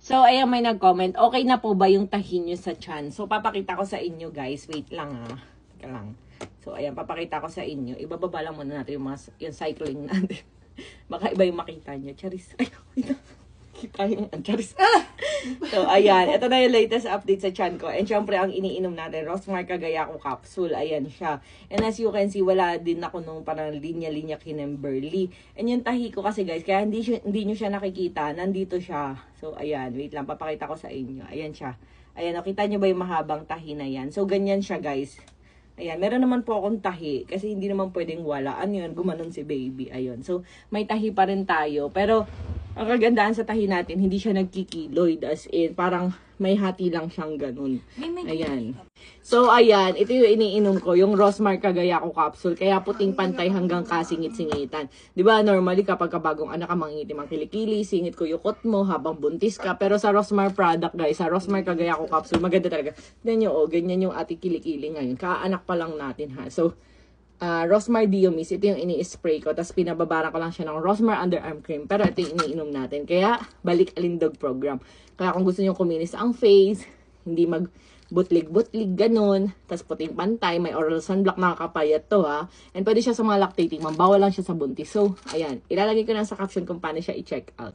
So, ayan, may nag-comment. Okay na po ba yung tahin nyo sa tiyan? So, papakita ko sa inyo, guys. Wait lang, ha. Teka lang. So, ayan, papakita ko sa inyo. Ibababa lang muna natin yung cycling natin. Baka iba yung makita nyo. Charis. Ay, wait lang. Kita yung charis. So, ayan. Ito na yung latest update sa tiyan ko. And syempre, ang iniinom natin, Rosmar Cagayaco Capsule. Ayan siya. And as you can see, wala din ako nung parang linya-linya Kimberly. And yung tahi ko kasi, guys, kaya hindi nyo siya nakikita. Nandito siya. So, ayan. Wait lang. Papakita ko sa inyo. Ayan siya. Ayan. Nakita nyo ba yung mahabang tahi na yan? So, ganyan siya, guys. Ayan, meron naman po akong tahi kasi hindi naman pwedeng wala. Ano yun? Gumanon si baby. Ayun. So, may tahi pa rin tayo. Pero, ang kagandaan sa tahi natin, hindi siya nagkikiloid. As in, parang may hati lang siyang ganun. Ayan. So, ayan. Ito yung iniinom ko. Yung Rosmar Cagayaco Capsule. Kaya puting pantay hanggang kasingit-singitan. Diba, normally kapag bagong anak ka, mangingitim ang kilikili, singit ko yukot mo habang buntis ka. Pero sa Rosmar product, guys, sa Rosmar Cagayaco Capsule, maganda talaga. Ganyan nyo, ganyan yung ati kilikili ngayon. Kaanak pa lang natin, ha. So, Rosmar Diomis, ito yung ini-spray ko. Tapos pinababaran ko lang siya ng Rosmar Underarm Cream. Pero ito yung iniinom natin. Kaya, balik alindog program. Kaya kung gusto nyo kuminis ang face, hindi magbutlig-butlig, ganun. Tapos puting pantay, may oral sunblock, nakakapayat to, ha. And pwede siya sa mga lactating, ma'am. Bawal lang siya sa buntis. So, ayan. Ilalagay ko na sa caption kung paano siya i-check out.